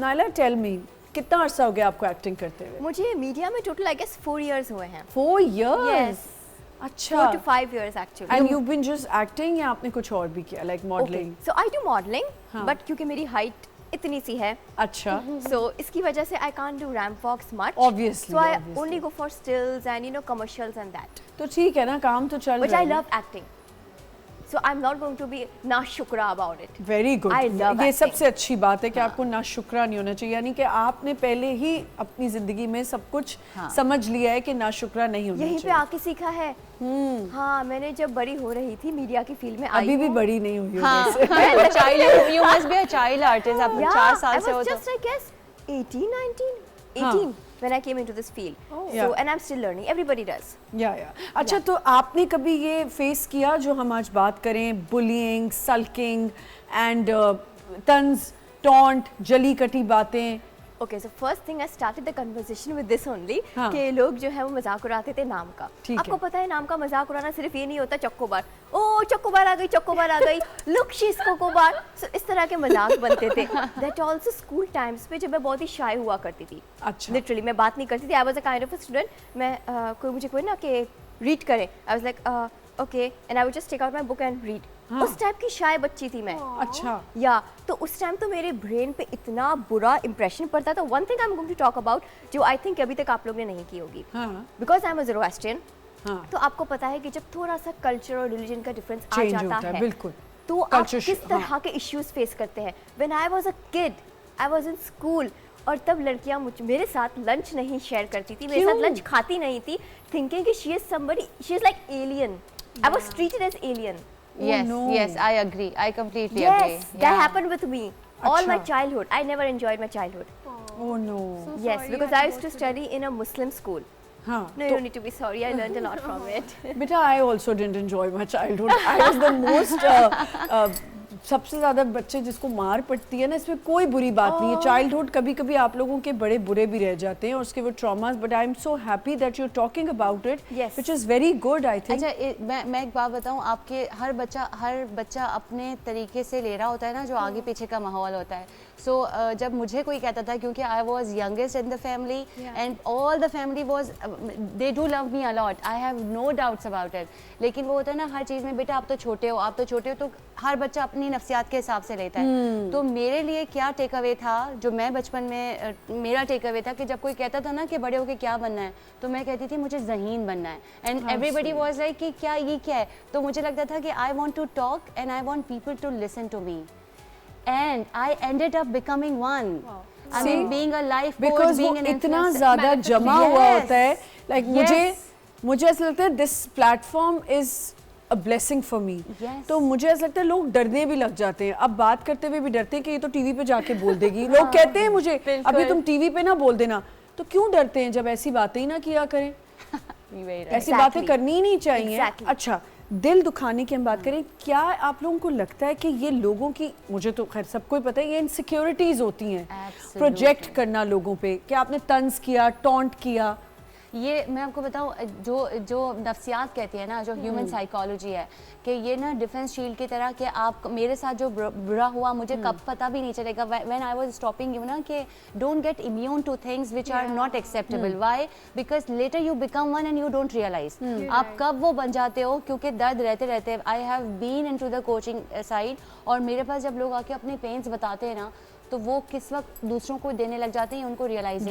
Naila tell me, कितना अरसा हो गया आपको एक्टिंग करते हुए? मुझे मीडिया में टोटल आई गेस 4 years हुए हैं। 4 years? Yes. अच्छा। 4 to 5 years actually. And you've been just acting या आपने कुछ और भी किया, like modeling? Okay. So I do modeling, हाँ. but क्योंकि मेरी height इतनी सी है, अच्छा। so इसकी वजह से I can't do ramp walks much. Obviously. So I obviously. only go for stills and commercials and that. तो ठीक है ना, काम तो चल But रहा I है। love acting. So I'm not going to be नाशुक्रा about it. Very good. I love ये acting. सबसे अच्छी बात है कि आपको नाशुक्रा नहीं होना चाहिए, यानी कि आपने पहले ही अपनी जिंदगी में सब कुछ समझ लिया है कि नाशुक्रा नहीं होना यहीं पे चाहिए। आके सीखा है। हाँ, मैंने जब बड़ी हो रही थी मीडिया की फील्ड में अभी भी बड़ी नहीं हुई हो हाँ, वैसे। child, you must be a child artist. आप 4 साल से I हो was तो just I guess 18 when I came into this field. Yeah. So and I'm still learning. Everybody does. या अच्छा, तो आपने कभी ये फेस किया जो हम आज बात करें, बुलिंग, सल्किंग एंड तंज, टॉन्ट, जली कटी बातें? Okay, so first thing I started the conversation with this only हाँ. कि लोग जो है वो मजाक उड़ाते थे नाम का। ठीक आपको है। पता है नाम का मजाक उड़ाना सिर्फ ये नहीं होता चक्कोबार, ओ चक्कोबार आ गई, चक्कोबार आ गई, लुक शी इज कोकोबार। So इस तरह के मजाक बनते थे। That also school times पे जब मैं बहुत ही शाय हुआ करती थी। अच्छा। Literally मैं बात नहीं करती थी। I was a kind of a student. मैं कोई ना कि रीड करे, I was like okay and I would just take out my book and read. हाँ. उस टाइप की शाय बच्ची थी मैं। अच्छा। या तो उस टाइम तो मेरे ब्रेन पे इतना बुरा इंप्रेशन पड़ता था। One thing I am going to talk about जो आई थिंक अभी तक आप लोग ने नहीं की होगी, हाँ। Because I am a Zoroastrian. हाँ। तो आपको पता है कि जब थोड़ा सा कल्चर और रिलीजन का डिफरेंस आ Change जाता होता है, है बिल्कुल। तो आप Culture किस हाँ। तरह के इश्यूज फेस करते हैं। When I was a kid, I was in school, और तब लड़कियां मेरे साथ लंच नहीं शेयर करती थी, मेरे साथ क्यों? लंच खाती नहीं थी, थिंकिंग कि she is somebody, she is like alien. I was treated as alien. yes, no. yes, I agree. I completely Yes, agree. that happened with me. All my अच्छा। childhood. I never enjoyed my childhood. Oh no. Yes, because I used to study in a Muslim school. हाँ। No, you don't need to be sorry. I learned a lot from it. बेटा, I also didn't enjoy my childhood. I was the most सबसे ज़्यादा बच्चे जिसको मार पड़ती है ना, इसमें कोई बुरी बात नहीं है। चाइल्डहुड कभी कभी आप लोगों के बड़े बुरे भी रह जाते हैं और उसके वो traumas, but I am so happy that you are talking about it, Yes. Which is very good I think. अच्छा, मैं एक बात बताऊं, आपके हर बच्चा अपने तरीके से ले रहा होता है ना, जो आगे पीछे का माहौल होता है। सो जब मुझे कोई कहता था, क्योंकि I was youngest in the family and all the family was, they do love me a lot, I have no doubts about it, लेकिन वो होता है ना हर चीज़ में, बेटा आप तो छोटे हो, आप तो छोटे हो, तो हर बच्चा अपनी नफ्सियात के हिसाब से लेता है। तो मेरे लिए क्या टेक अवे था, जो मैं बचपन में मेरा टेक अवे था कि जब कोई कहता था ना कि बड़े होके क्या बनना है, तो मैं कहती थी मुझे ज़हीन बनना है, एंड एवरीबडी वाज लाइक कि क्या ये क्या है। तो मुझे लगता था कि I want to talk and I want people to listen to me, and I ended up becoming one. I mean being a life coach, because वो बीइंग एन इतना ज़्यादा जमा हुआ होता है, लाइक मुझे ऐसा लगता है this platform is a blessing for me. तो मुझे ऐसा लगता है लोग डरने भी लग जाते हैं, अब बात करते हुए भी डरते हैं कि ये तो टीवी पे जाके बोल देगी। लोग कहते हैं मुझे अभी तुम टीवी पे ना बोल देना, तो क्यों डरते हैं जब ऐसी बातें ही ना किया करें। ऐसी बातें करनी ही नहीं चाहिए। अच्छा, दिल दुखाने की हम बात करें, क्या आप लोगों को लगता है कि ये लोगों की, मुझे तो खैर सबको ही पता है, ये इनसिक्योरिटीज होती हैं प्रोजेक्ट करना लोगों पे, कि आपने तंज किया, टॉन्ट किया? ये मैं आपको बताऊं, जो नफ्सियात कहती है ना, जो ह्यूमन साइकोलॉजी है, कि ये ना डिफेंस शील्ड की तरह, कि आप मेरे साथ जो बुरा हुआ मुझे कब पता भी नहीं चलेगा, when I was stopping you ना, कि don't get immune to things which are not acceptable. Why? Because later you become one and you don't realise आप कब वो बन जाते हो, क्योंकि दर्द रहते रहते। I have been into the coaching side, और मेरे पास जब लोग आके अपने पेन्स बताते हैं ना, तो वो किस वक्त दूसरों को देने लग जाते हैं उनको रियलाइज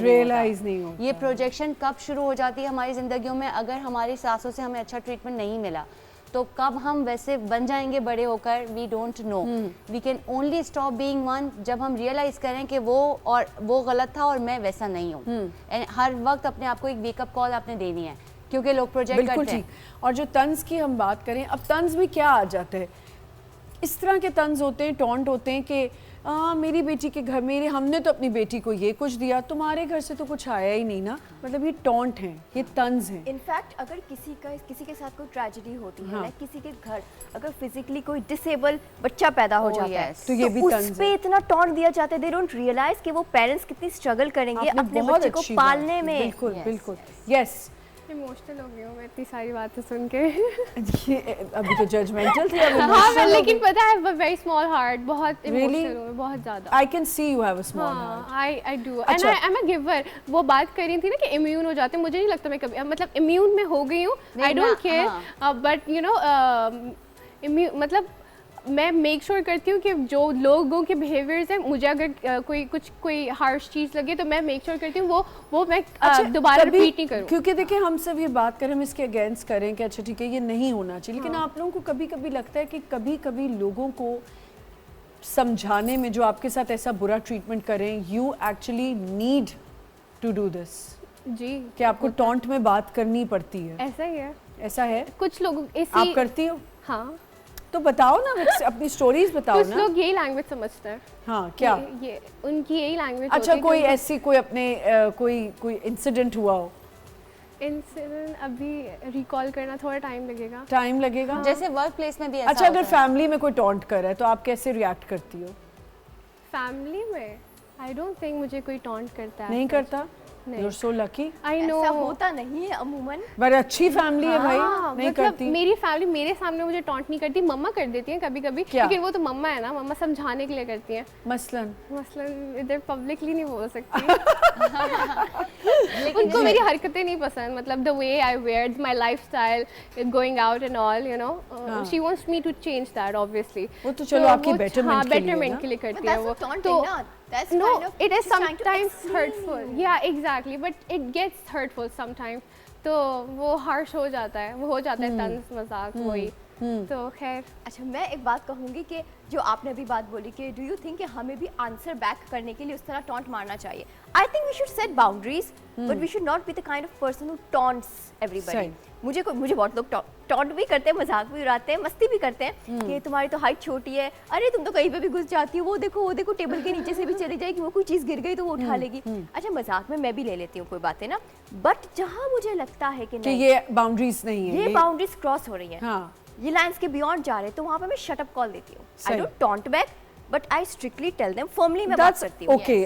नहीं होता। ये प्रोजेक्शन कब शुरू हो जाती है हमारी ज़िंदगियों में, अगर हमारी सासों से हमें अच्छा ट्रीटमेंट नहीं मिला, तो कब हम वैसे बन जाएंगे बड़े होकर, we don't know. We can only stop being one जब हम रियलाइज़ करें कि वो गलत था और मैं वैसा नहीं हूँ। एंड हर वक्त अपने आप को एक वेकअप कॉल आपने देनी है, क्योंकि लोग प्रोजेक्ट करते हैं। और जो तंज की हम बात करें, अब तंज में क्या आ जाता है, इस तरह के तंज होते हैं, टॉन्ट होते हैं कि मेरी बेटी के घर, हमने तो अपनी बेटी को ये कुछ दिया, तुम्हारे घर से तो कुछ आया ही नहीं ना। मतलब ये टॉन्ट हैं, ये तंज हैं। इनफैक्ट अगर किसी के साथ कोई ट्रेजेडी होती है, लाइक किसी के घर अगर फिजिकली कोई डिसेबल बच्चा पैदा हो जाता है, तो ये भी तंज उस पे इतना टॉन्ट दिया जाता है, दे डोंट रियलाइज कि वो पेरेंट्स कितनी स्ट्रगल करेंगे अपने बच्चे को पालने में। बिल्कुल बिल्कुल, यस। इमोशनल हो गई हूँ मैं इतनी सारी बातें सुन के। ये अभी तो जजमेंटल थी, अब हाँ emotional हो लेकिन गई। पता है वेरी स्मॉल हार्ट, बहुत Really? इमोशनल हूँ मैं, बहुत ज़्यादा। I can see you have a small heart. हाँ, I do and अच्छा। I'm a giver। वो बात कर रही थी ना कि इम्यून हो जाते हैं, मुझे नहीं लगता मैं कभी मतलब इम्यून में हो गई हूँ। नहीं, I don't हाँ। care but you know immune मतलब मैं मेक श्योर करती हूँ कि जो लोगों के बिहेवियर्स हैं, मुझे अगर कोई हार्श चीज़ लगे तो मैं मेक श्योर करती हूँ वो मैं दोबारा कभी- रिपीट नहीं करूँ। क्योंकि देखिए हम सब ये बात करें, हम इसके अगेंस्ट करें कि अच्छा ठीक है ये नहीं होना चाहिए, लेकिन आप लोगों को कभी कभी लगता है कि कभी कभी लोगों को समझाने में जो आपके साथ ऐसा बुरा ट्रीटमेंट करें, you actually need to do this, जी कि आपको टॉन्ट में बात करनी पड़ती है, ऐसा ही है। ऐसा है? कुछ लोग आप इसी करती हो हाँ तो बताओ ना, अपनी स्टोरीज बताओ कुछ ना। लोग यही लैंग्वेज समझते हैं। हाँ क्या? ये उनकी यही लैंग्वेज अच्छा कोई ऐसी कोई अपने कोई इंसिडेंट हुआ हो? इंसिडेंट अभी रिकॉल करना थोड़ा टाइम लगेगा। टाइम लगेगा? जैसे वर्क प्लेस में भी ऐसा अच्छा अगर होता है। फैमिली में कोई टॉन्ट कर रहा है तो आप कैसे रिएक्ट करती हो? फैमिली में आई डोंट थिंक मुझे कोई टॉन्ट करता है। नहीं करता? नहीं। You're so lucky। I know ऐसा होता नहीं है अमूमन। बड़ी अच्छी फैमिली है भाई, नहीं करती। मेरी फैमिली मेरे सामने मुझे टॉन्ट नहीं करती, मम्मा कर देती हैं कभी कभी, क्या? लेकिन वो तो मम्मा है ना, मम्मा समझाने के लिए करती हैं। मसलन मसलन इधर पब्लिकली नहीं बोल सकती। उनको मेरी हरकतें नहीं पसंद, मतलब the way I wear, my lifestyle, going out and all, you know she wants me to change that obviously. वो तो चलो आपकी betterment के लिए बेटरमेंट ना। के लिए करती But है that's वो। not taunting, तो ना? That's no, kind of it is just trying to sometimes explain. hurtful. Yeah, exactly, but it gets hurtful sometimes. तो वो हार्श हो जाता है, वो हो जाता है तंज मजाक वही। तो खैर अच्छा मैं एक बात कहूँगी कि जो आपने अभी बात बोली कि डू यू थिंक कि हमें भी आंसर बैक करने के लिए उस तरह टॉन्ट मारना चाहिए? I think we should set boundaries but we should not be the kind of person who taunts everybody. सही। मुझे बहुत लोग टॉन्ट भी करते हैं, मजाक भी उड़ाते हैं, मस्ती भी करते हैं कि तुम्हारी तो हाइट छोटी है, अरे तुम तो कहीं पे भी घुस जाती हो, वो देखो टेबल के नीचे से भी चली जाएगी, वो कोई चीज़ गिर गई तो वो उठा लेगी। अच्छा मजाक में मैं भी ले लेती हूँ कोई बातें ना, बट जहाँ मुझे लगता है कि कि नहीं ये बाउंड्रीज नहीं है, ये बाउंड्रीज क्रॉस हो रही हैं, हाँ ये लाइंस के बियॉन्ड जा रहे हैं, तो वहाँ पे मैं शट अप कॉल देती हूँ। आई सही। Don't taunt back but I strictly tell them, firmly मैं बात दैट्स करती हूँ। ओके।